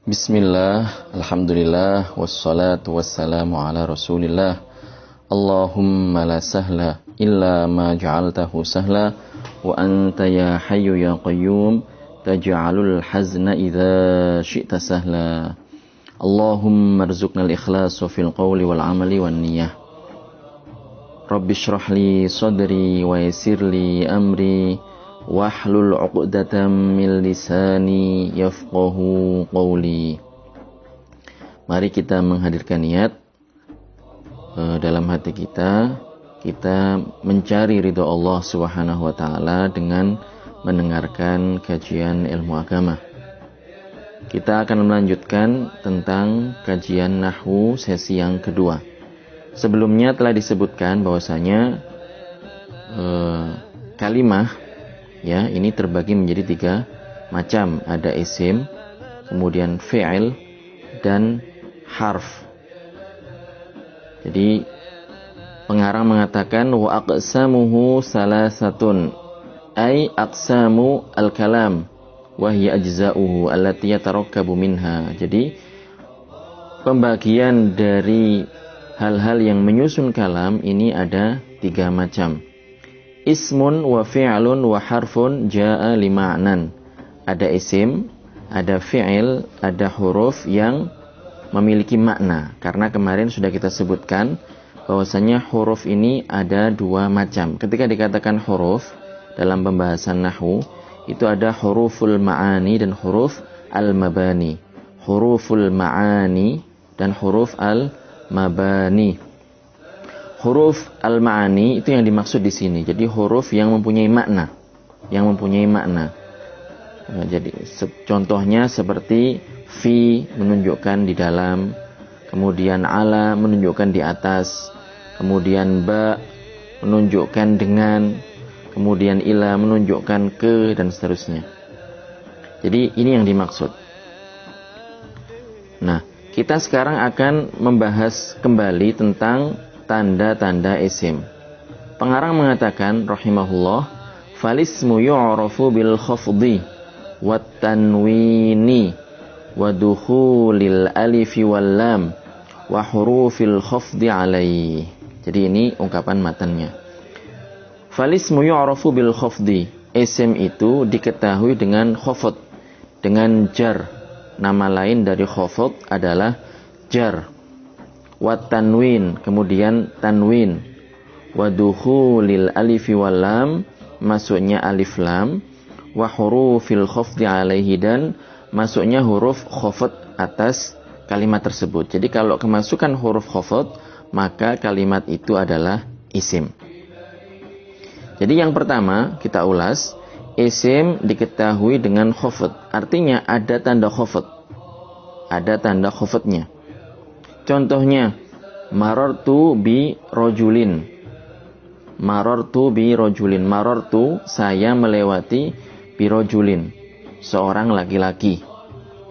Bismillah, alhamdulillah, wassalatu wassalamu ala rasulillah. Allahumma la sahla illa ma ja'altahu sahla, wa anta ya hayyu ya qayyum taj'alul hazna idza syi'ta sahla. Allahumma rzuqnal ikhlasa fil qawli wal amali wan niyyah. Rabbi shrah li sadri wa yassir li amri wahlul 'uqdatam min lisani yafqahu qawli. Mari kita menghadirkan niat dalam hati kita mencari ridha Allah Subhanahu wa taala dengan mendengarkan kajian ilmu agama. Kita akan melanjutkan tentang kajian nahwu sesi yang kedua. Sebelumnya telah disebutkan bahwasanya kalimah ya, ini terbagi menjadi 3 macam. Ada isim, kemudian fi'il, dan harf. Jadi pengarang mengatakan wa aqsamuhu salasatun, ay aqsamu al-kalam wa hiya ajza'uhu allati yatarakkabu minha. Jadi pembagian dari hal-hal yang menyusun kalam ini ada 3 macam. Ismun wa fi'lun wa harfun ja'a lima'nan. Ada isim, ada fi'il, ada huruf yang memiliki makna. Karena kemarin sudah kita sebutkan bahwasanya huruf ini ada 2 macam. Ketika dikatakan huruf dalam pembahasan nahwu, itu ada huruful ma'ani dan huruf al-mabani. Huruful ma'ani dan huruf al-mabani. Huruf al-ma'ani itu yang dimaksud di sini. Jadi huruf yang mempunyai makna, jadi contohnya seperti fi menunjukkan di dalam, kemudian ala menunjukkan di atas, kemudian ba menunjukkan dengan, kemudian ila menunjukkan ke, dan seterusnya. Jadi ini yang dimaksud. Nah, kita sekarang akan membahas kembali tentang tanda-tanda isim. Pengarang mengatakan rahimahullah, falismu yu'rafu bil khafdi wat tanwini wa dukhulil alifi wal lam wa hurufil khafdi alaihi. Jadi ini ungkapan matanya. Falismu yu'rafu bil khafdi. Isim itu diketahui dengan khafd, dengan jar. Nama lain dari khafd adalah jar. Wa tanwin, kemudian tanwin. Wa dukhulil alifi wal lam, masuknya alif lam. Wa hurufil khafdi alaihi, dan masuknya huruf khafd atas kalimat tersebut. Jadi kalau kemasukan huruf khafd, maka kalimat itu adalah isim. Jadi yang pertama kita ulas, isim diketahui dengan khafd. Artinya ada tanda khafd. Ada tanda khafdnya. Contohnya, marartu bi rajulin. Marartu bi rajulin. Marartu, saya melewati bi rajulin, seorang laki-laki.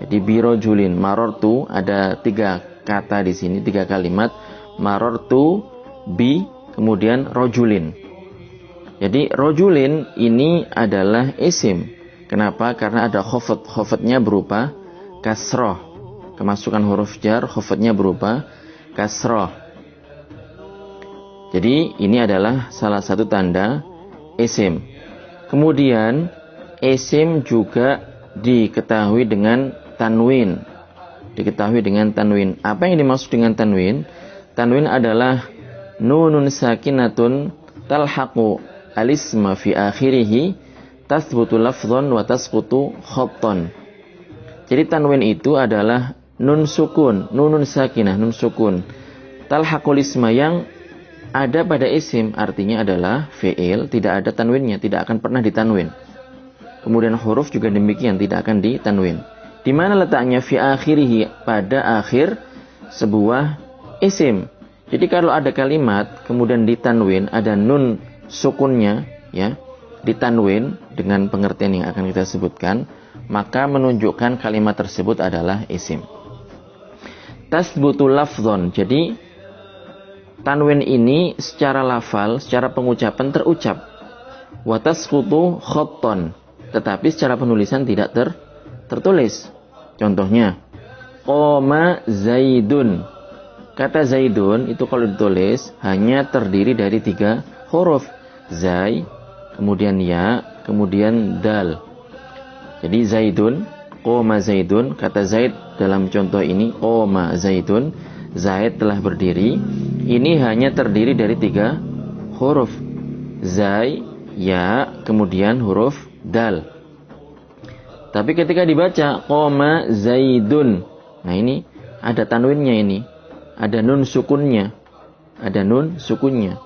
Jadi bi rajulin, marartu ada 3 kata di sini, 3 kalimat. Marartu bi, kemudian rajulin. Jadi rajulin ini adalah isim. Kenapa? Karena ada khafd. Khafdnya berupa kasrah. Kemasukan huruf jar, khafdnya berupa kasrah. Jadi ini adalah salah satu tanda isim. Kemudian isim juga diketahui dengan tanwin. Apa yang dimaksud dengan tanwin? Tanwin adalah nunun sakinatun talhaqu alisma fi akhirih tathbutu lafdhan wa tasqutu khattan. Jadi tanwin itu adalah nun sukun, nunun sakinah, nun sukun. Talhaqul isma, yang ada pada isim, artinya adalah fi'il, tidak ada tanwinnya, tidak akan pernah ditanwin. Kemudian huruf juga demikian, tidak akan ditanwin. Di mana letaknya fi akhirih? Pada akhir sebuah isim. Jadi kalau ada kalimat kemudian ditanwin, ada nun sukunnya, ya, ditanwin dengan pengertian yang akan kita sebutkan, maka menunjukkan kalimat tersebut adalah isim. Tasbutu lafdhon. Jadi tanwin ini secara lafal, secara pengucapan terucap. Wa tasqutu khattan. Tetapi secara penulisan tidak tertulis. Contohnya, qoma Zaidun. Kata Zaidun itu kalau ditulis hanya terdiri dari 3 huruf. Zai, kemudian ya, kemudian dal. Jadi Zaidun, qoma Zaidun, kata Zaid dalam contoh ini qoma Zaidun, Zaid telah berdiri. Ini hanya terdiri dari 3 huruf. Zai, ya, kemudian huruf dal. Tapi ketika dibaca qoma Zaidun, nah ini ada tanwinnya ini. Ada nun sukunnya. Ada nun sukunnya.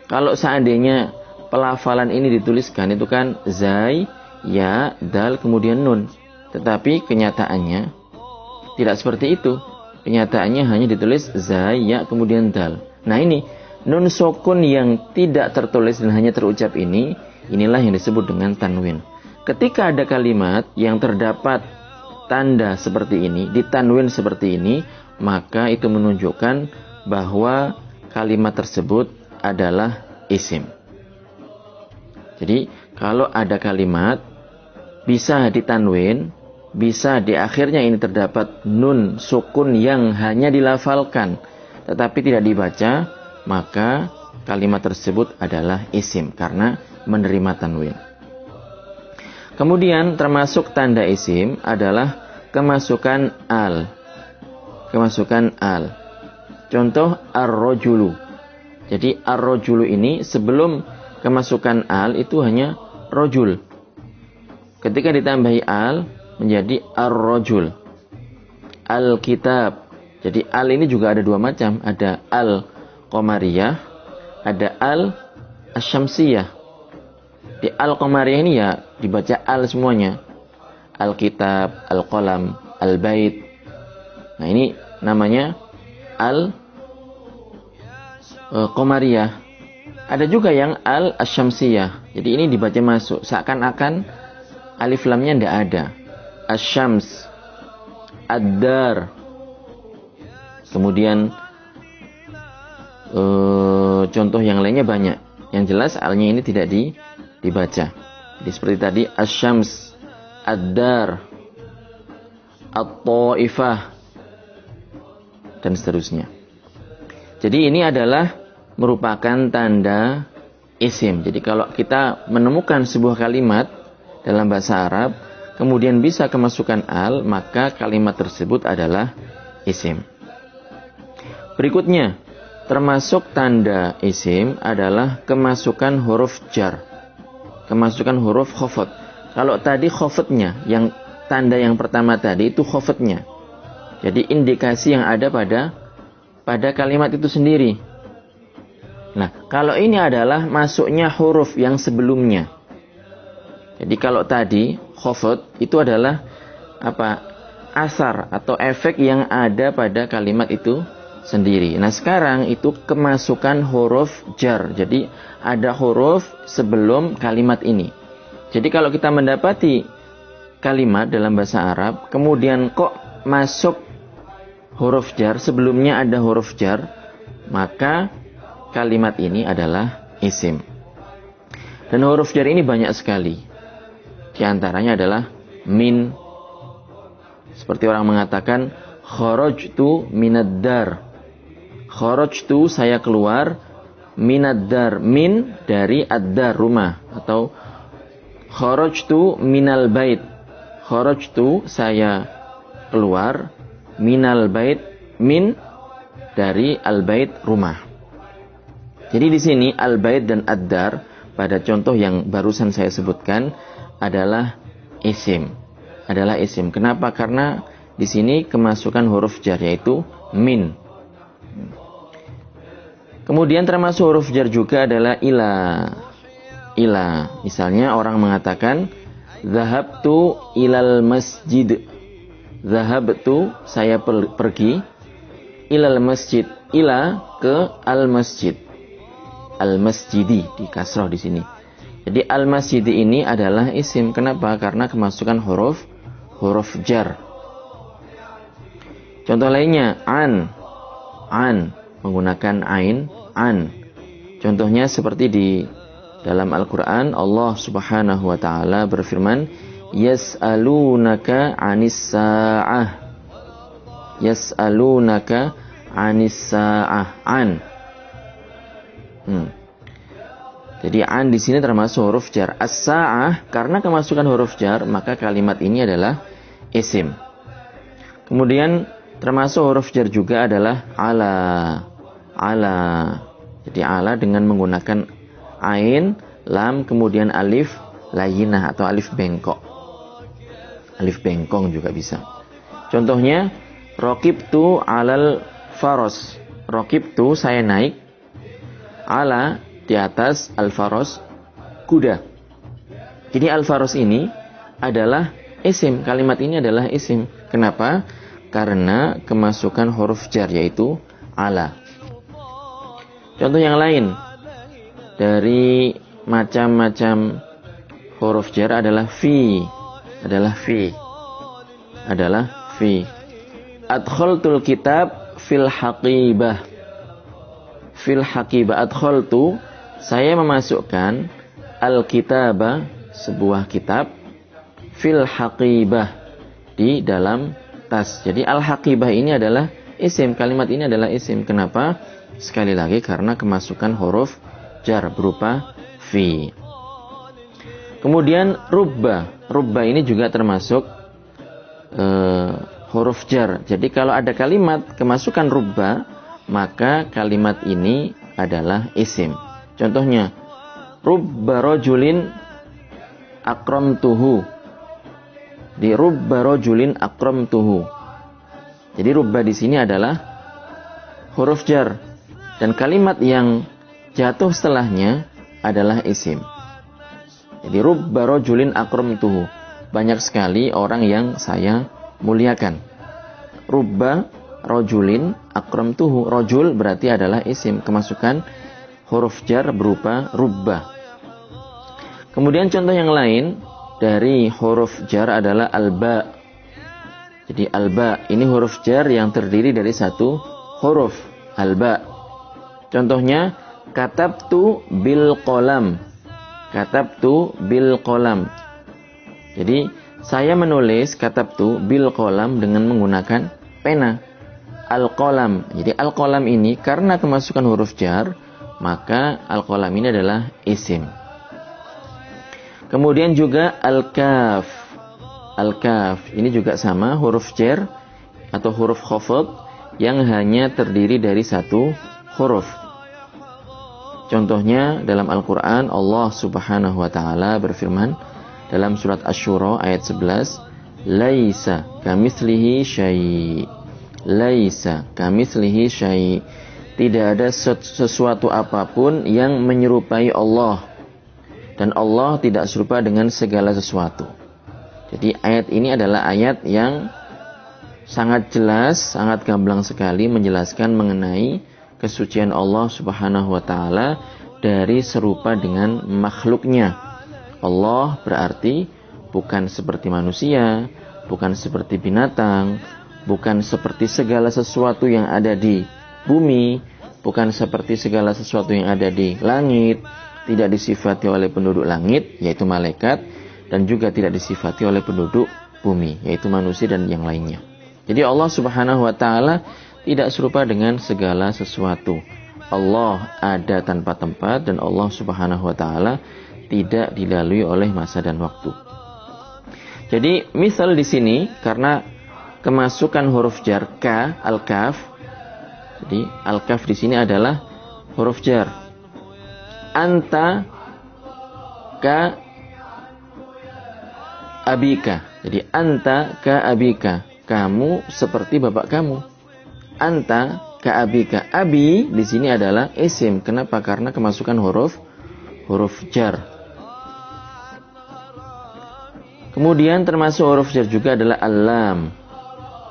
Kalau seandainya pelafalan ini dituliskan itu kan zai, ya, dal, kemudian nun. Tetapi kenyataannya tidak seperti itu. Kenyataannya hanya ditulis zai, ya, kemudian dal. Nah ini nun sukun yang tidak tertulis dan hanya terucap ini, inilah yang disebut dengan tanwin. Ketika ada kalimat yang terdapat tanda seperti ini, ditanwin seperti ini, maka itu menunjukkan bahwa kalimat tersebut adalah isim. Jadi kalau ada kalimat bisa ditanwin, bisa di akhirnya ini terdapat nun sukun yang hanya dilafalkan tetapi tidak dibaca, maka kalimat tersebut adalah isim karena menerima tanwin. Kemudian termasuk tanda isim adalah kemasukan al. Kemasukan al. Contoh ar-rajulu. Jadi ar-rajulu ini sebelum kemasukan al itu hanya rajul. Ketika ditambahi al menjadi ar-rajul. Al-kitab. Jadi al ini juga ada 2 macam, ada al-qamariyah, ada al-asyamsiyah. Di al-qamariyah ini ya dibaca al semuanya. Al-kitab, al-qalam, al-bait. Nah ini namanya al-qamariyah. Ada juga yang al-asyamsiyah. Jadi ini dibaca masuk. Seakan-akan alif lamnya tidak ada. Asyams, ad-dar. Kemudian contoh yang lainnya banyak. Yang jelas alnya ini tidak dibaca. Jadi seperti tadi asyams, ad-dar, at-ta'ifah, dan seterusnya. Jadi ini adalah merupakan tanda isim. Jadi kalau kita menemukan sebuah kalimat dalam bahasa Arab, kemudian bisa kemasukan al, maka kalimat tersebut adalah isim. Berikutnya, termasuk tanda isim adalah kemasukan huruf jar. Kemasukan huruf khafat. Kalau tadi khafatnya, yang tanda yang pertama tadi itu khafatnya. Jadi indikasi yang ada pada kalimat itu sendiri. Nah, kalau ini adalah masuknya huruf yang sebelumnya. Jadi kalau tadi khafat itu adalah asar atau efek yang ada pada kalimat itu sendiri. Nah, sekarang itu kemasukan huruf jar. Jadi ada huruf sebelum kalimat ini. Jadi kalau kita mendapati kalimat dalam bahasa Arab, kemudian kok masuk huruf jar, sebelumnya ada huruf jar, maka kalimat ini adalah isim. Dan huruf jar ini banyak sekali. Di antaranya adalah min. Seperti orang mengatakan kharajtu minad dar. Kharajtu saya keluar, minad dar, min dari ad-dar rumah, atau kharajtu minal bait. Kharajtu saya keluar, minal bait, min dari al-bait rumah. Jadi di sini al-bait dan ad-dar pada contoh yang barusan saya sebutkan adalah isim. Adalah isim. Kenapa? Karena di sini kemasukan huruf jar yaitu min. Kemudian termasuk huruf jar juga adalah ila. Ila. Misalnya orang mengatakan zahabtu ilal masjid. Zahabtu saya pergi, ilal masjid, ila ke al masjid, al masjidi di kasroh di sini. Jadi al masjidi ini adalah isim. Kenapa? Karena kemasukan huruf jar. Contoh lainnya an menggunakan ain, an. Contohnya seperti di dalam Al-Quran Allah Subhanahu wa Ta'ala berfirman, yas'alunaka 'anis sa'ah. Yas'alunaka 'anis sa'ah. Jadi an di sini termasuk huruf jar. As-sa'ah, karena kemasukan huruf jar, maka kalimat ini adalah isim. Kemudian termasuk huruf jar juga adalah ala. Ala. Jadi ala dengan menggunakan ain, lam, kemudian alif layyinah atau alif bengkok. Alif bengkong juga bisa. Contohnya, raqibtu 'alal faros. Raqibtu, saya naik, ala, di atas, al-faros, kuda. Jadi al-faros ini adalah isim. Kalimat ini adalah isim. Kenapa? Karena kemasukan huruf jar, yaitu ala. Contoh yang lain dari macam-macam huruf jar adalah fi. Adkhaltul kitab fil haqibah. Fil haqibah. Adkhaltu, saya memasukkan al-kitaba, sebuah kitab, fil haqibah, di dalam tas. Jadi al-haqibah ini adalah isim. Kalimat ini adalah isim. Kenapa? Sekali lagi karena kemasukan huruf jar berupa fi. Kemudian rubba. Rubba ini juga termasuk huruf jar. Jadi kalau ada kalimat kemasukan rubba, maka kalimat ini adalah isim. Contohnya, rubba rajulin akramtuhu. Di rubba rajulin akramtuhu. Jadi rubba di sini adalah huruf jar, dan kalimat yang jatuh setelahnya adalah isim. Jadi rubba rajulin akramtuhu. Banyak sekali orang yang saya muliakan. Rubba rajulin akramtuhu. Rajul berarti adalah isim, kemasukan huruf jar berupa rubba. Kemudian contoh yang lain dari huruf jar adalah alba. Jadi alba ini huruf jar yang terdiri dari satu huruf, alba. Contohnya, katabtu bil qalam. Katabtu bil qalam. Jadi saya menulis katabtu bil qalam dengan menggunakan pena. Al-qalam. Jadi al-qalam ini karena kemasukan huruf jar, maka al-qalam ini adalah isim. Kemudian juga al-kaf. Al-kaf ini juga sama, huruf jar atau huruf khafd yang hanya terdiri dari satu huruf. Contohnya dalam Al-Quran, Allah Subhanahu wa ta'ala berfirman dalam surat Asy-Syura ayat 11, laisa kamitslihi syai'. Laisa kamitslihi syai'. Tidak ada sesuatu apapun yang menyerupai Allah, dan Allah tidak serupa dengan segala sesuatu. Jadi ayat ini adalah ayat yang sangat jelas, sangat gamblang sekali menjelaskan mengenai kesucian Allah Subhanahu wa ta'ala dari serupa dengan makhluknya. Allah berarti bukan seperti manusia, bukan seperti binatang, bukan seperti segala sesuatu yang ada di bumi, bukan seperti segala sesuatu yang ada di langit, tidak disifati oleh penduduk langit, yaitu malaikat, dan juga tidak disifati oleh penduduk bumi, yaitu manusia dan yang lainnya. Jadi Allah Subhanahu wa ta'ala tidak serupa dengan segala sesuatu. Allah ada tanpa tempat, dan Allah Subhanahu wa ta'ala tidak dilalui oleh masa dan waktu. Jadi misal di sini karena kemasukan huruf jar ka, al-kaf. Jadi al-kaf di sini adalah huruf jar. Anta ka abika. Jadi anta ka abika. Kamu seperti bapak kamu. Anta ka abika. Abi di sini adalah isim. Kenapa? Karena kemasukan huruf jar. Kemudian termasuk huruf jar juga adalah al-lam.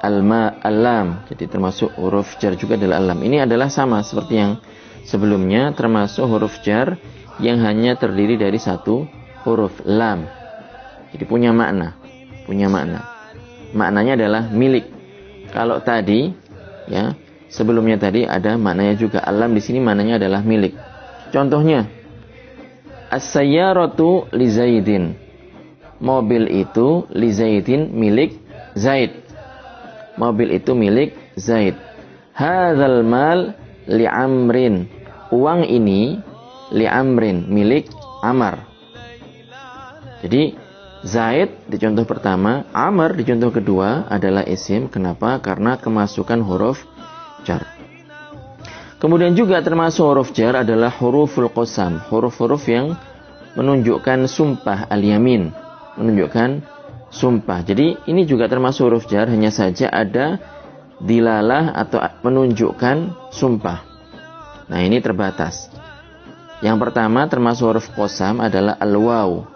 Al-lam. Jadi termasuk huruf jar juga adalah al-lam. Ini adalah sama seperti yang sebelumnya, termasuk huruf jar yang hanya terdiri dari satu huruf, lam. Jadi punya makna. Maknanya adalah milik. Kalau tadi ya, sebelumnya tadi ada maknanya juga. Al-lam di sini maknanya adalah milik. Contohnya, as-sayyaratu li Zaidin. Mobil itu li Zaidin, milik Zaid. mobil itu milik Zaid. Hadzal mal li Amrin. Uang ini li Amrin, milik Amar. Jadi Zaid di contoh pertama, Amr di contoh kedua adalah isim. Kenapa? Karena kemasukan huruf jar. Kemudian juga termasuk huruf jar adalah huruful qasam, huruf-huruf yang menunjukkan sumpah, al-yamin, menunjukkan sumpah. Jadi ini juga termasuk huruf jar, hanya saja ada dilalah atau menunjukkan sumpah. Nah, ini terbatas. Yang pertama termasuk huruf qasam adalah al-waw.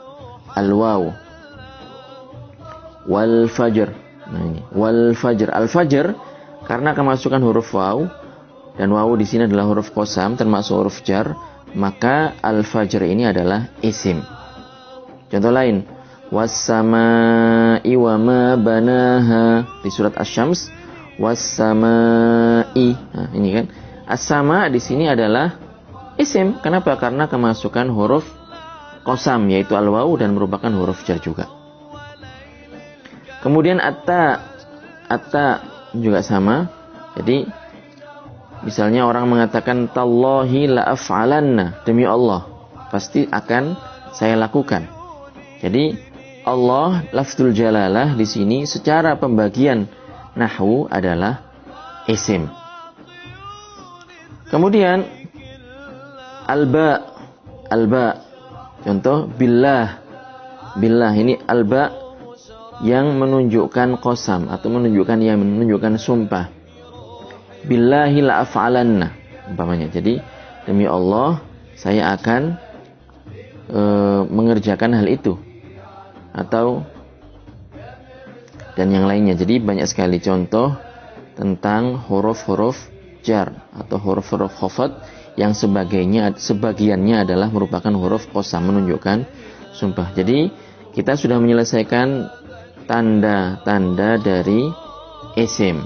Al-waw. Wal fajr. Nah, ini wal fajr. Al-fajr karena kemasukan huruf waw, dan waw di sini adalah huruf qasam termasuk huruf jar, maka al-fajr ini adalah isim. Contoh lain, was-samaa'i wa ma banaha di surat Asy-Syams, was-samaa'i. Nah, ini kan as-sama di sini adalah isim. Kenapa? Karena kemasukan huruf qasam yaitu al-waw dan merupakan huruf jar juga. Kemudian atta juga sama. Jadi misalnya orang mengatakan tallahi la af'alanna, demi Allah pasti akan saya lakukan. Jadi Allah lafzul jalalah di sini secara pembagian nahwu adalah isim. Kemudian alba. Contoh billah ini alba yang menunjukkan qasam atau menunjukkan sumpah. Billahi la af'alanna umpamanya. Jadi demi Allah saya akan mengerjakan hal itu, atau dan yang lainnya. Jadi banyak sekali contoh tentang huruf-huruf jar atau huruf-huruf khafad yang sebagiannya adalah merupakan huruf qasam menunjukkan sumpah. Jadi kita sudah menyelesaikan tanda-tanda dari isim.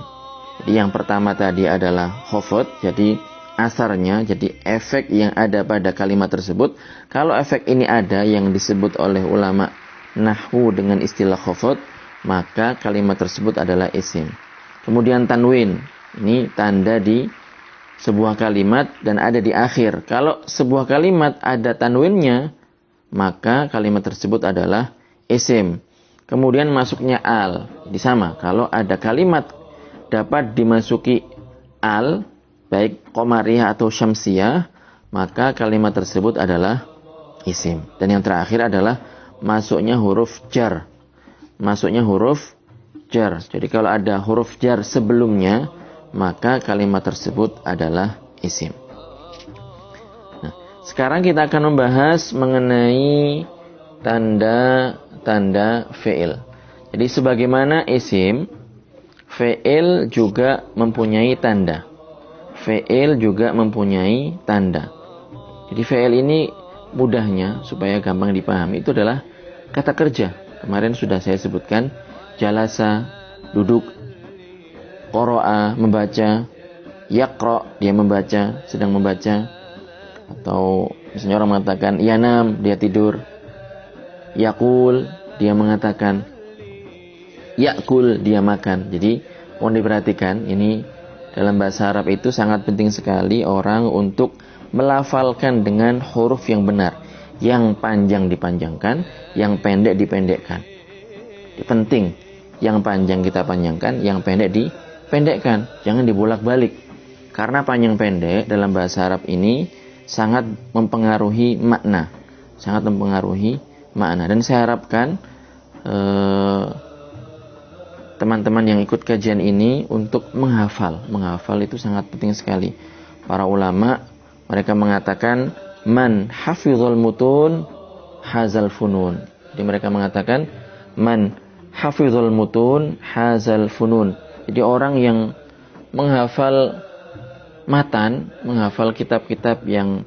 Jadi yang pertama tadi adalah khafad, jadi asarnya, jadi efek yang ada pada kalimat tersebut. Kalau efek ini ada yang disebut oleh ulama nahwu dengan istilah khafad, maka kalimat tersebut adalah isim. Kemudian tanwin, ini tanda di sebuah kalimat dan ada di akhir. Kalau sebuah kalimat ada tanwinnya, maka kalimat tersebut adalah isim. Kemudian masuknya al, sama. Kalau ada kalimat dapat dimasuki al, baik qamariyah atau syamsiyah, maka kalimat tersebut adalah isim. Dan yang terakhir adalah masuknya huruf jar. Jadi kalau ada huruf jar sebelumnya, maka kalimat tersebut adalah isim. Nah, sekarang kita akan membahas mengenai tanda fi'il. Jadi sebagaimana isim, fi'il juga mempunyai tanda. Jadi fi'il ini mudahnya supaya gampang dipahami itu adalah kata kerja. Kemarin sudah saya sebutkan, jalasa, duduk, qara'a, membaca, yaqra, dia membaca, sedang membaca, atau misalnya orang mengatakan yanam, dia tidur, yaqul, dia mengatakan, yakul, dia makan. Jadi mohon diperhatikan, ini dalam bahasa Arab itu sangat penting sekali orang untuk melafalkan dengan huruf yang benar. Yang panjang dipanjangkan, yang pendek dipendekkan. Penting, yang panjang kita panjangkan, yang pendek dipendekkan. Jangan dibolak-balik. Karena panjang pendek dalam bahasa Arab ini sangat mempengaruhi makna. Dan saya harapkan teman-teman yang ikut kajian ini untuk menghafal itu sangat penting sekali. Para ulama mereka mengatakan man hafizul mutun hazal funun. Jadi mereka mengatakan man hafizul mutun hazal funun. Jadi orang yang menghafal matan, menghafal kitab-kitab yang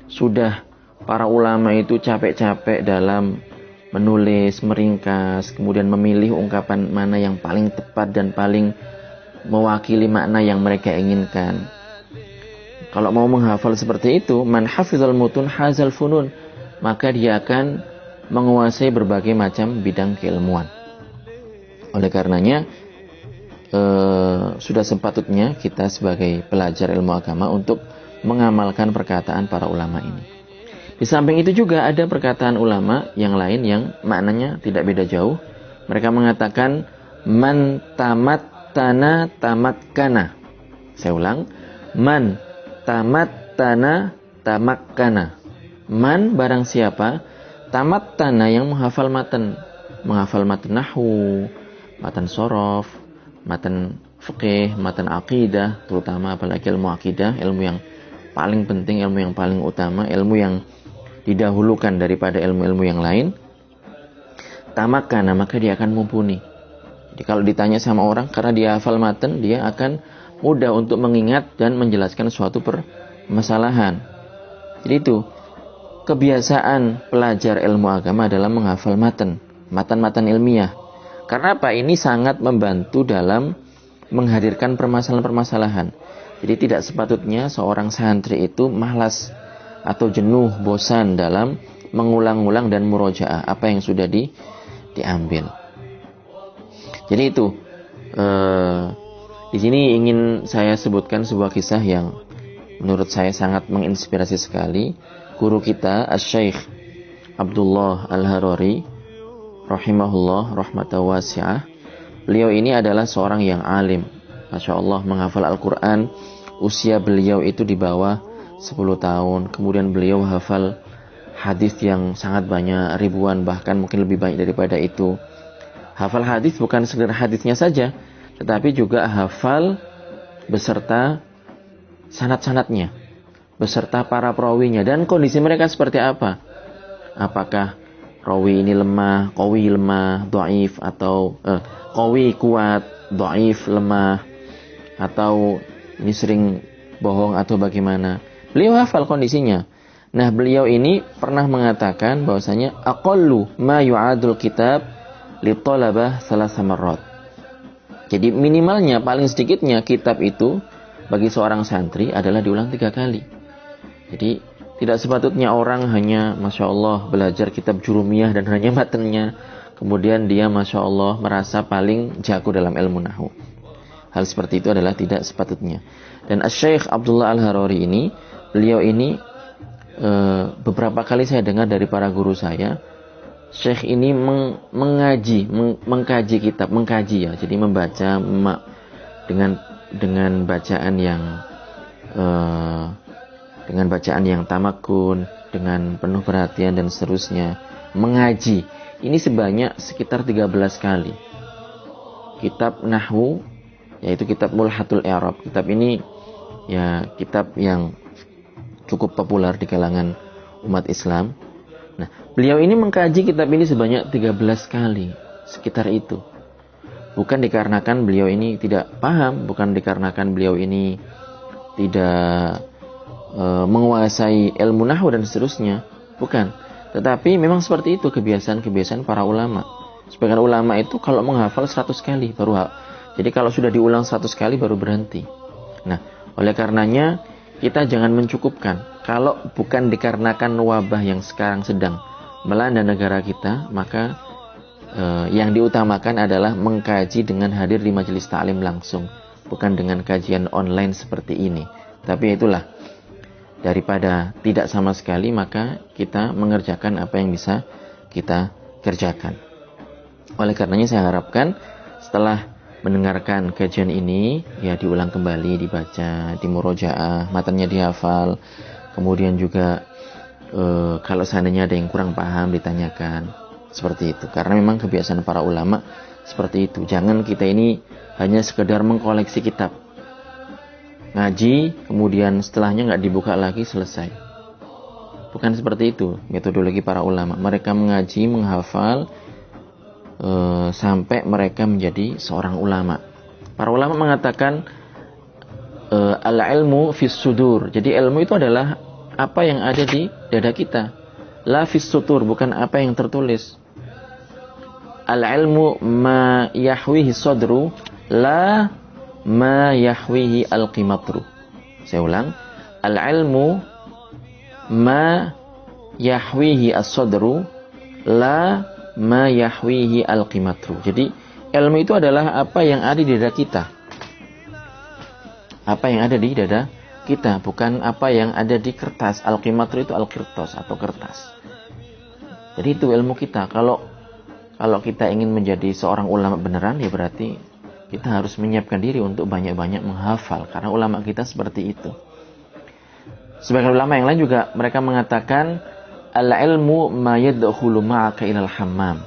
sudah para ulama itu capek-capek dalam menulis, meringkas, kemudian memilih ungkapan mana yang paling tepat dan paling mewakili makna yang mereka inginkan. Kalau mau menghafal seperti itu, man hafizal mutun hazal funun, maka dia akan menguasai berbagai macam bidang keilmuan. Oleh karenanya, sudah sepatutnya kita sebagai pelajar ilmu agama untuk mengamalkan perkataan para ulama ini. Di samping itu juga ada perkataan ulama yang lain yang maknanya tidak beda jauh. Mereka mengatakan man tamattana tamakkana. Saya ulang, man tamattana tamakkana. Man barang siapa tamattana yang menghafal matan nahwu, matan sorof, matan fikih, matan akidah, terutama apalagi ilmu akidah, ilmu yang paling penting, ilmu yang paling utama, ilmu yang didahulukan daripada ilmu-ilmu yang lain. Tamakkana, maka dia akan mumpuni. Jadi kalau ditanya sama orang, karena dia hafal matan, dia akan mudah untuk mengingat dan menjelaskan suatu permasalahan. Jadi itu kebiasaan pelajar ilmu agama adalah menghafal matan ilmiah. Karena apa? Ini sangat membantu dalam menghadirkan permasalahan-permasalahan. Jadi tidak sepatutnya seorang santri itu malas atau jenuh, bosan dalam mengulang-ulang dan murojaah apa yang sudah diambil. Jadi itu di sini ingin saya sebutkan sebuah kisah yang menurut saya sangat menginspirasi sekali. Guru kita Asy-Syaikh Abdullah Al-Harari rahimahullah rahmatan wasi'ah. Beliau ini adalah seorang yang alim, Masya Allah, menghafal Al-Quran. Usia beliau itu di bawah 10 tahun. Kemudian beliau hafal hadis yang sangat banyak, ribuan, bahkan mungkin lebih banyak daripada itu. Hafal hadis bukan sekedar hadisnya saja, tetapi juga hafal beserta sanad-sanadnya, beserta para perawinya dan kondisi mereka seperti apa. Apakah rawi ini lemah, qawi lemah, dhaif, atau qawi kuat, dhaif lemah, atau ini sering bohong atau bagaimana. Beliau hafal kondisinya. Nah, beliau ini pernah mengatakan bahwasanya aqallu ma yu'adul kitab li talabah thalatha marrat. Jadi minimalnya, paling sedikitnya kitab itu bagi seorang santri adalah diulang 3 kali. Jadi tidak sepatutnya orang hanya Masya Allah belajar kitab jurumiyah dan hanya matanya, kemudian dia Masya Allah merasa paling jago dalam ilmu nahwu. Hal seperti itu adalah tidak sepatutnya. Dan Asy-Syaikh Abdullah Al-Harari ini, beliau ini beberapa kali saya dengar dari para guru saya, Syekh ini mengkaji kitab, ya, jadi membaca dengan bacaan yang tamakun, dengan penuh perhatian dan seterusnya. Mengaji ini sebanyak sekitar 13 kali. Kitab nahwu, yaitu kitab Mulhatul I'rab. Kitab ini ya kitab yang cukup populer di kalangan umat Islam. Nah, beliau ini mengkaji kitab ini sebanyak 13 kali, sekitar itu. Bukan dikarenakan beliau ini tidak paham, bukan dikarenakan beliau ini tidak menguasai ilmu nahwu dan seterusnya, bukan. Tetapi memang seperti itu kebiasaan-kebiasaan para ulama. Sebagian ulama itu kalau menghafal 100 kali baru jadi kalau sudah diulang 100 kali baru berhenti. Nah, oleh karenanya kita jangan mencukupkan. Kalau bukan dikarenakan wabah yang sekarang sedang melanda negara kita, maka yang diutamakan adalah mengkaji dengan hadir di majelis ta'lim langsung, bukan dengan kajian online seperti ini. Tapi itulah, daripada tidak sama sekali, maka kita mengerjakan apa yang bisa kita kerjakan. Oleh karenanya saya harapkan setelah mendengarkan kajian ini, ya diulang kembali, dibaca, dimurojaah, matanya dihafal. Kemudian juga kalau seandainya ada yang kurang paham ditanyakan, seperti itu. Karena memang kebiasaan para ulama seperti itu. Jangan kita ini hanya sekedar mengkoleksi kitab, ngaji, kemudian setelahnya nggak dibuka lagi, selesai. Bukan seperti itu metodologi para ulama. Mereka mengaji, menghafal sampai mereka menjadi seorang ulama. Para ulama mengatakan al-ilmu fis sudur. Jadi ilmu itu adalah apa yang ada di dada kita. La fis sutur, bukan apa yang tertulis. Al-ilmu ma yahwihi sadru, la ma yahwihi al-qimatru. Saya ulang. Al-ilmu ma yahwihi as-sadru, la ma yahwihi al-qimatru. Jadi Ilmu itu adalah apa yang ada di dada kita. Apa yang ada di dada kita, bukan apa yang ada di kertas. Al-qimatur itu al-qirtas atau kertas. Jadi itu ilmu kita. Kalau kita ingin menjadi seorang ulama beneran, ya berarti kita harus menyiapkan diri untuk banyak-banyak menghafal. Karena ulama kita seperti itu. Sebagian ulama yang lain juga mereka mengatakan al-ilmu ma yadkhulu ma'aka ilal hammam.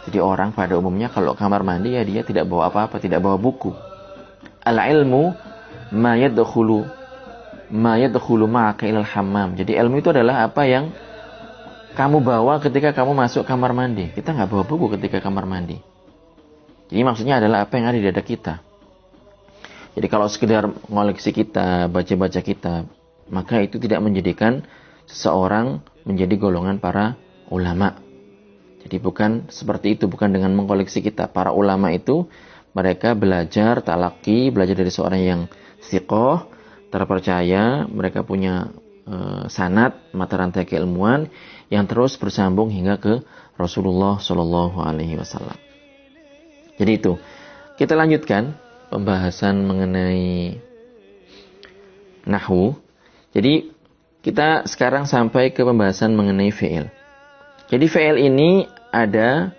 Jadi orang pada umumnya kalau kamar mandi ya dia tidak bawa apa-apa, tidak bawa buku. Al-ilmu ma yadkhulu ma'aka ilal hammam. Jadi ilmu itu adalah apa yang kamu bawa ketika kamu masuk kamar mandi. Kita nggak bawa buku ketika kamar mandi. Jadi maksudnya adalah apa yang ada di dada kita. Jadi kalau sekedar ngoleksi kita, baca-baca kita, maka itu tidak menjadikan seseorang menjadi golongan para ulama. Jadi bukan seperti itu, bukan dengan mengkoleksi kita. Para ulama itu mereka belajar talaki, belajar dari seorang yang thiqah, terpercaya, mereka punya sanad, mata rantai keilmuan yang terus bersambung hingga ke Rasulullah Shallallahu Alaihi Wasallam. Jadi itu, kita lanjutkan pembahasan mengenai nahwu. Jadi kita sekarang sampai ke pembahasan mengenai fi'il. Jadi fi'il ini ada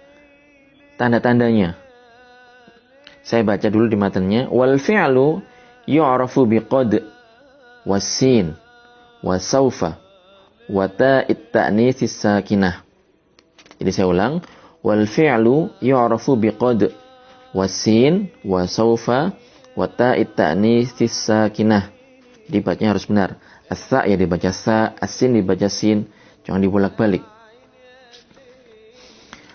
tanda-tandanya. Saya baca dulu di matanya. Wal fi'lu yu'rafu biqad wasin wa saufa wa ta'it ta'nitsis sakinah. Jadi saya ulang. Wal fi'lu yu'rafu biqad wasin wa saufa wa ta'it ta'nitsis sakinah. Dibacanya harus benar. As-sa ya dibaca sa, as-sin dibaca sin. Jangan dibolak-balik.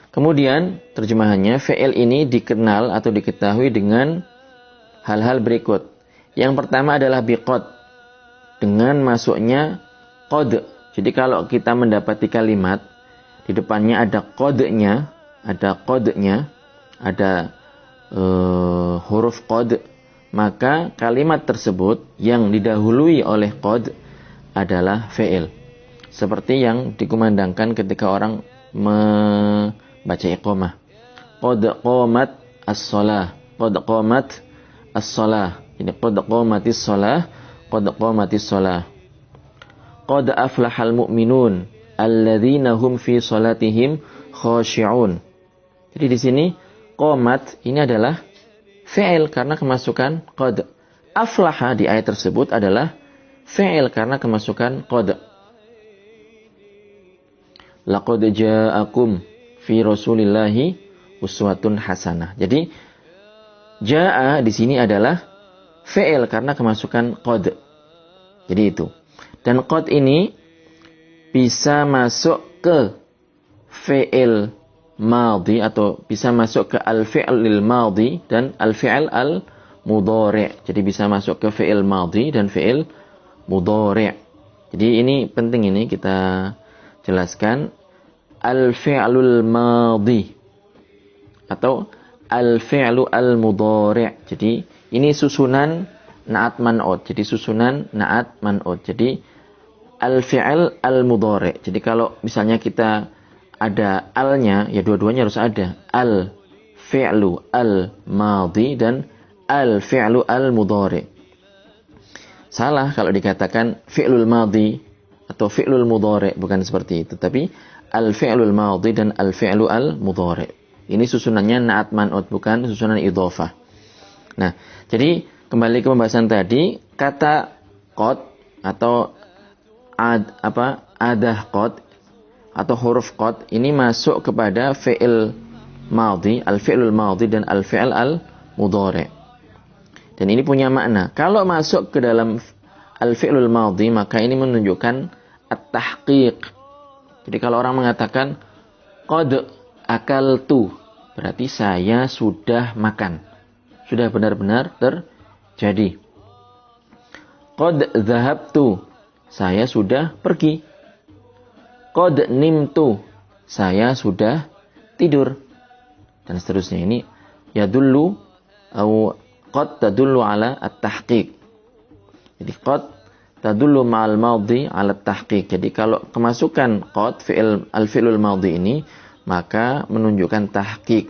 Kemudian terjemahannya, fi'il ini dikenal atau diketahui dengan hal-hal berikut. Yang pertama adalah biqad, dengan masuknya qad. Jadi kalau kita mendapati kalimat di depannya ada qadnya, ada huruf qad, maka kalimat tersebut yang didahului oleh qad adalah fi'il. Seperti yang dikumandangkan ketika orang baca iqamah. Qad qamat as-shalah. Qad qamat as-shalah. Ini qad qamatis shalah. Qad qamatis shalah. Qad aflahal mu'minun alladzina hum fi shalatihim khashi'un. Jadi di sini qamat ini adalah fi'il karena kemasukan qad. Aflaha di ayat tersebut adalah fi'il karena kemasukan qad. Laqad ja'akum fi Rasulillahi uswatun hasanah. Jadi jaa di sini adalah fi'il karena kemasukan qad. Jadi itu. Dan qad ini bisa masuk ke fi'il madhi atau bisa masuk ke al-fi'lil madhi dan al-fi'l al-mudhari'. Jadi bisa masuk ke fi'il madhi dan fi'il mudhari'. Jadi ini penting, ini kita jelaskan. Al-fi'lul madhi atau al-fi'lu al-mudhari'. Jadi ini susunan na'at man'ud. Jadi susunan na'at man'ud. Jadi al-fi'l al-mudhari'. Jadi kalau misalnya kita ada al-nya, ya dua-duanya harus ada. Al-fi'lu al-madhi dan al-fi'lu al-mudhari'. Salah kalau dikatakan fi'lul madhi atau fi'lul mudhari', bukan seperti itu. Tapi al-fi'lul madhi dan al-fi'lu al-mudhari'. Ini susunannya na'at man'ud, bukan susunan idhofah. Nah, jadi kembali ke pembahasan tadi, kata qad atau adah qad atau huruf qad ini masuk kepada fi'il madhi, al-fi'lul madhi dan al-fi'l al-mudhari'. Dan ini punya makna. Kalau masuk ke dalam al-fi'lul madhi, maka ini menunjukkan at-tahqiq. Jadi kalau orang mengatakan qad akaltu, berarti saya sudah makan. Sudah benar-benar terjadi. Qad dhahabtu, saya sudah pergi. Qad nimtu, saya sudah tidur. Dan seterusnya. Ini yadullu atau qad tadullu ala at-tahqiq. Jadi qad tadullu ma'al madhi 'ala tahqiq. Jadi kalau kemasukan qad al-fi'lul madhi ini maka menunjukkan tahqiq.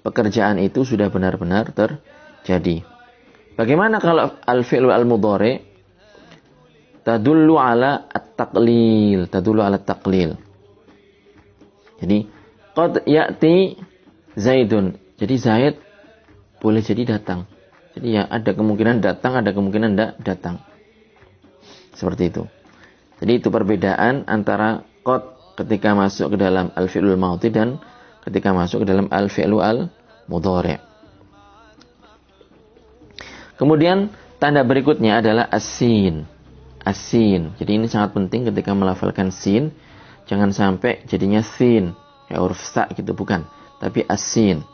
pekerjaan itu sudah benar-benar terjadi. Bagaimana kalau al-fi'lu al-mudhari tadullu ala at-taqlil, tadullu ala at-taqlil. Jadi qad ya'ti Zaidun. Jadi Zaid boleh jadi datang. Jadi ya ada kemungkinan datang, ada kemungkinan tidak datang. Seperti itu. Jadi itu perbedaan antara qad ketika masuk ke dalam al-fi'lul madhi dan ketika masuk ke dalam al-fi'lu al-mudhari'. Kemudian tanda berikutnya adalah as-sin. As-sin. Jadi ini sangat penting ketika melafalkan sin, jangan sampai jadinya sin, kayak huruf sa gitu, bukan, tapi as-sin.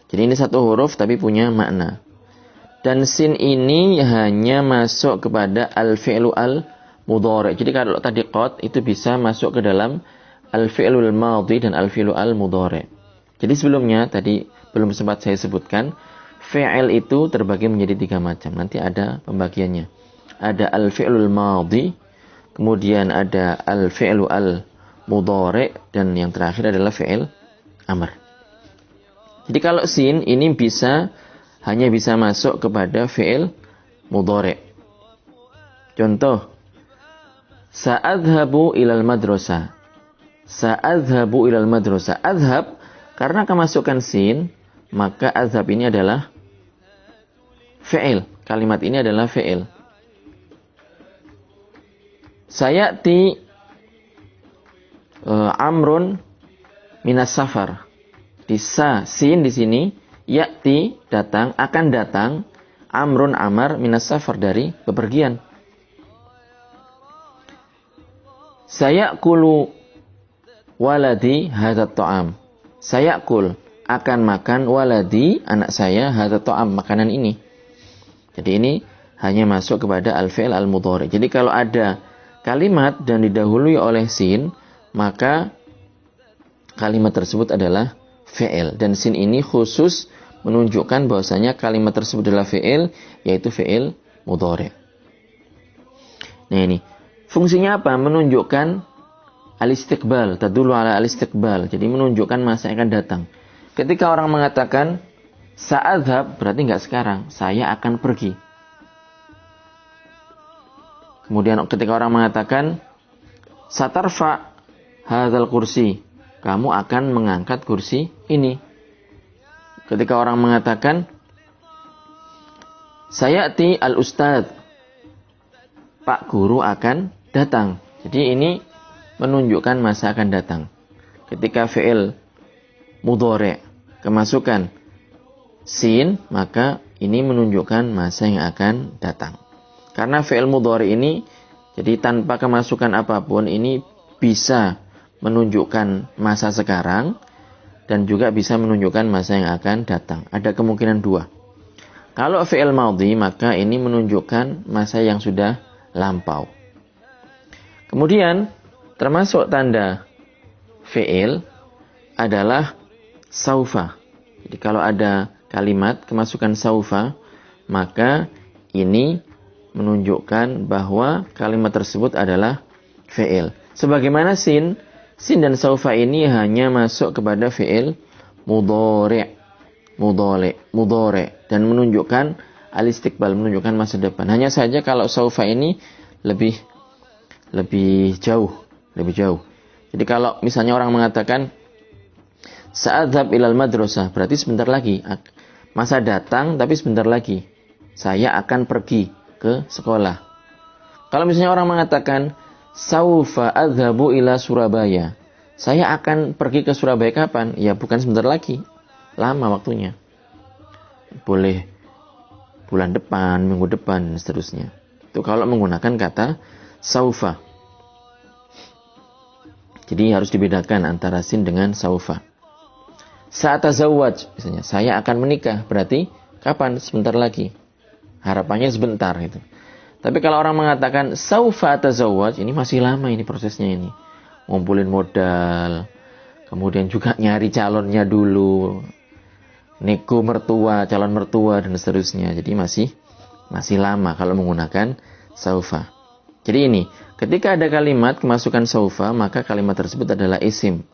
Jadi ini satu huruf tapi punya makna. Dan sin ini hanya masuk kepada al-fi'lu al-mudhari'. Jadi kalau tadi qad itu bisa masuk ke dalam al-fi'lul madhi dan al-fi'lu al-mudhari'. Jadi sebelumnya tadi belum sempat saya sebutkan, fi'il itu terbagi menjadi 3 macam. Nanti ada pembagiannya. Ada al-fi'lul madhi, kemudian ada al-fi'lu al-mudhari', dan yang terakhir adalah fi'il amr. Jadi kalau sin ini hanya bisa masuk kepada fi'il mudhari'. Contoh, sa'adhabu ilal madrasah. Sa'adhabu ilal madrasah. Adhab, karena kemasukan sin, maka adhab ini adalah fi'il. Kalimat ini adalah fi'il. Sayati amrun minas safar. Di sin di sini, ya'ti datang, akan datang, amrun amar minas safar dari bepergian. Sayakulu waladi hadzat ta'am. Sayakul akan makan waladi anak saya hadzat ta'am, makanan ini. Jadi ini hanya masuk kepada al-fi'il al-mudhari'. Jadi kalau ada kalimat dan didahului oleh sin, maka kalimat tersebut adalah fi'il. Dan sin ini khusus menunjukkan bahwasanya kalimat tersebut adalah fi'il, yaitu fi'il mudhari'. Nah ini, fungsinya apa? Menunjukkan al-istiqbal, tadullu ala al-istiqbal. Jadi menunjukkan masa yang akan datang. Ketika orang mengatakan sa'adhab, berarti enggak sekarang, saya akan pergi. Kemudian ketika orang mengatakan satarfa hadzal kursi, kamu akan mengangkat kursi ini. Ketika orang mengatakan sayati al-ustadz, Pak Guru akan datang. Jadi ini menunjukkan masa akan datang. Ketika fi'il mudhari' kemasukan sin, maka ini menunjukkan masa yang akan datang. Karena fi'il mudhari' ini, jadi tanpa kemasukan apapun, ini bisa menunjukkan masa sekarang dan juga bisa menunjukkan masa yang akan datang. Ada kemungkinan 2. Kalau fi'il madhi, maka ini menunjukkan masa yang sudah lampau. Kemudian termasuk tanda fi'il adalah saufa. Jadi kalau ada kalimat kemasukan saufa, maka ini menunjukkan bahwa kalimat tersebut adalah fi'il. Sebagaimana sin dan saufa ini hanya masuk kepada fi'il mudhari' dan menunjukkan al-istiqbal, menunjukkan masa depan. Hanya saja kalau saufa ini lebih jauh. Jadi kalau misalnya orang mengatakan sa'adhab ilal madrasah, berarti sebentar lagi. Masa datang tapi sebentar lagi. Saya akan pergi ke sekolah. Kalau misalnya orang mengatakan saufa adhabu ila Surabaya, saya akan pergi ke Surabaya kapan? Ya bukan sebentar lagi, lama waktunya. Boleh bulan depan, minggu depan, dan seterusnya. Itu kalau menggunakan kata saufa. Jadi harus dibedakan antara sin dengan saufa. Sa'atazawwaj, misalnya saya akan menikah, berarti kapan? Sebentar lagi. Harapannya sebentar itu. Tapi kalau orang mengatakan saufa atazawwaj, ini masih lama ini prosesnya ini. Ngumpulin modal, kemudian juga nyari calonnya dulu, nego mertua, calon mertua dan seterusnya. Jadi masih lama kalau menggunakan saufa. Jadi ini, ketika ada kalimat kemasukan saufa, maka kalimat tersebut adalah isim.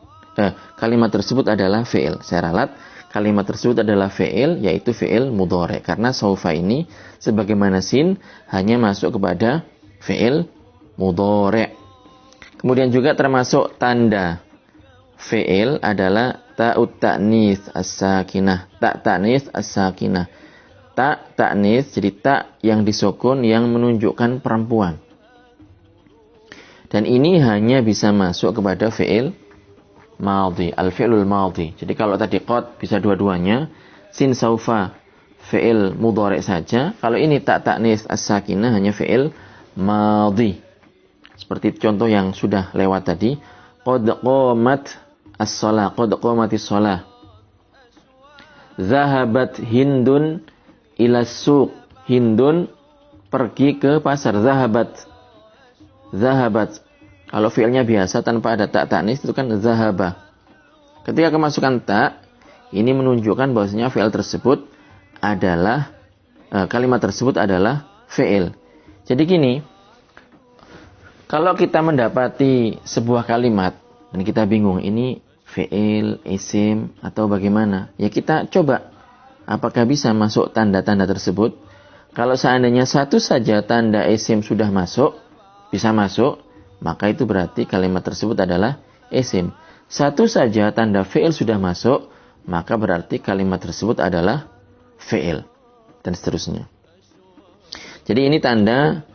Kalimat tersebut adalah fi'il. Saya ralat, kalimat tersebut adalah fi'il, yaitu fi'il mudhari'. Karena saufa ini sebagaimana sin hanya masuk kepada fi'il mudhari'. Kemudian juga termasuk tanda fi'il adalah ta'ut ta'nits as-sakinah. Ta' ta'nits as-sakinah. Ta' ta'nits, jadi ta' yang disukun yang menunjukkan perempuan. Dan ini hanya bisa masuk kepada fi'il madhi, al-fi'lul madhi. Jadi kalau tadi qad bisa dua-duanya, sin saufa fi'il mudhari' saja. Kalau ini ta' ta'nits as-sakinah hanya fi'il madhi. Seperti contoh yang sudah lewat tadi, qad qamat as-shalah, qad qamatis shalah. Zahabat Hindun ila suq. Hindun pergi ke pasar. Zahabat. Kalau fi'ilnya biasa tanpa ada ta' ta'nis itu kan zahaba. Ketika kemasukan ta, ini menunjukkan bahwasanya fi'il tersebut adalah kalimat tersebut adalah fi'il. Jadi gini, kalau kita mendapati sebuah kalimat dan kita bingung ini fi'il, isim atau bagaimana, ya kita coba apakah bisa masuk tanda-tanda tersebut. Kalau seandainya satu saja tanda isim sudah masuk, bisa masuk, maka itu berarti kalimat tersebut adalah isim. Satu saja tanda fi'il sudah masuk, maka berarti kalimat tersebut adalah fi'il. Dan seterusnya. Jadi ini tanda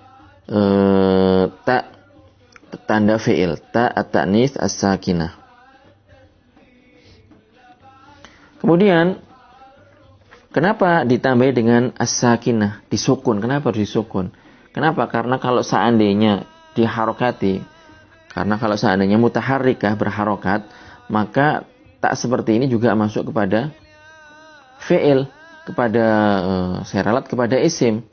tanda fi'il. Ta' at-ta'nits as-sakinah. Kemudian, kenapa ditambah dengan as-sakinah? Disukun. Kenapa harus disukun? Kenapa? Karena kalau seandainya diharokati, karena kalau seandainya mutaharrikah berharokat, maka tak seperti ini juga masuk kepada fi'il, kepada seralat, kepada isim.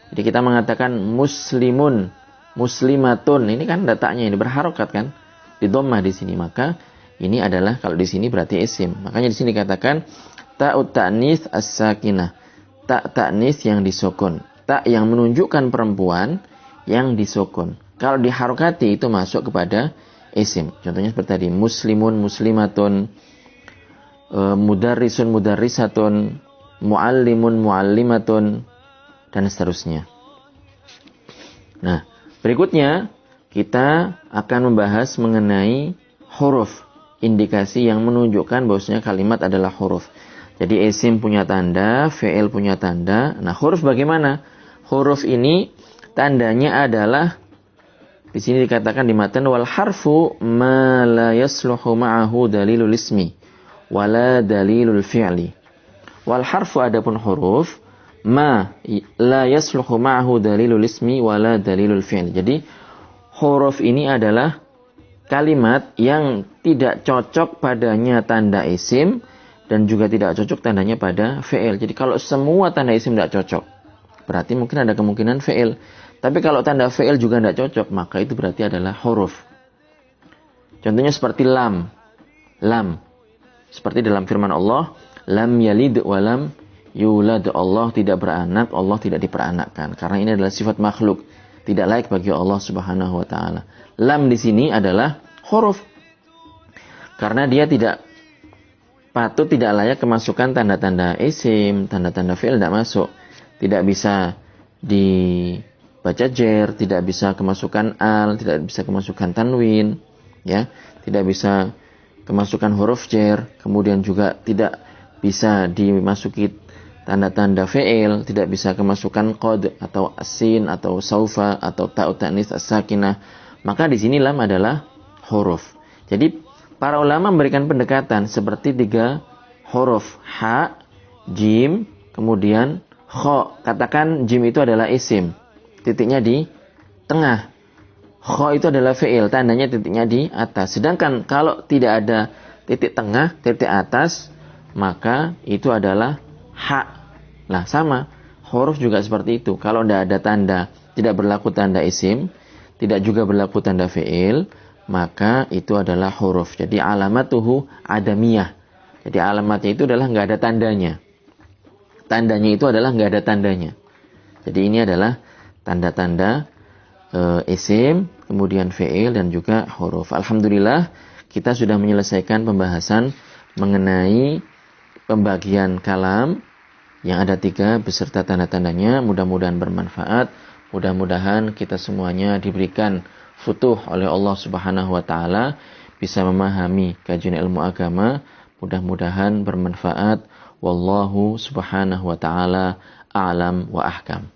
Jadi kita mengatakan muslimun, muslimatun, ini kan datanya ini berharokat kan, di dhammah di sini, maka ini adalah kalau di sini berarti isim. Makanya di sini dikatakan ta'ut ta'nits as-sakinah, ta' ta'nits yang disukun, ta' yang menunjukkan perempuan yang disukun. Kalau diharokati itu masuk kepada isim. Contohnya seperti tadi, muslimun, muslimatun, mudarrisun, mudarrisatun, muallimun, muallimatun, dan seterusnya. Nah, berikutnya kita akan membahas mengenai huruf, indikasi yang menunjukkan bahwasanya kalimat adalah huruf. Jadi isim punya tanda, fi'il punya tanda. Nah, huruf bagaimana? Huruf ini tandanya adalah di sini dikatakan di matan wal harfu ma la yasluhu ma'ahu dalilul ismi wala dalilul fi'li. Wal harfu adapun huruf ma la yasluhu ma'ahu dalilul ismi wala dalilul fi'li. Jadi huruf ini adalah kalimat yang tidak cocok padanya tanda isim dan juga tidak cocok tandanya pada fi'il. Jadi kalau semua tanda isim tidak cocok, berarti mungkin ada kemungkinan fi'il. Tapi kalau tanda fi'il juga tidak cocok, maka itu berarti adalah huruf. Contohnya seperti lam. Lam. Seperti dalam firman Allah, lam yalid wa lam yulad. Allah tidak beranak, Allah tidak diperanakkan. Karena ini adalah sifat makhluk, tidak layak bagi Allah Subhanahu wa taala. Lam di sini adalah huruf. Karena dia tidak patut, tidak layak kemasukan tanda-tanda isim, tanda-tanda fi'il tidak masuk. Tidak bisa dibaca jer, tidak bisa kemasukan al, tidak bisa kemasukan tanwin, ya, tidak bisa kemasukan huruf jer, kemudian juga tidak bisa dimasuki tanda-tanda fi'il, tidak bisa kemasukan qad atau asin atau saufa atau ta'ut ta'nits as-sakinah. Maka di sini lam adalah huruf. Jadi para ulama memberikan pendekatan seperti 3 huruf, ha, jim, kemudian kha. Katakan jim itu adalah isim, titiknya di tengah. Kha itu adalah fi'il, tandanya titiknya di atas. Sedangkan kalau tidak ada titik tengah, titik atas, maka itu adalah ha. Nah, sama. Huruf juga seperti itu. Kalau tidak ada tanda, tidak berlaku tanda isim, tidak juga berlaku tanda fi'il, maka itu adalah huruf. Jadi alamatuhu adamiyah. Jadi alamatnya itu adalah nggak ada tandanya. Tandanya itu adalah nggak ada tandanya. Jadi ini adalah tanda-tanda isim, kemudian fi'il, dan juga huruf. Alhamdulillah, kita sudah menyelesaikan pembahasan mengenai pembagian kalam yang ada 3 beserta tanda-tandanya. Mudah-mudahan bermanfaat. Mudah-mudahan kita semuanya diberikan futuh oleh Allah Subhanahu wa taala, bisa memahami kajian ilmu agama. Mudah-mudahan bermanfaat. Wallahu subhanahu wa ta'ala a'lam wa ahkam.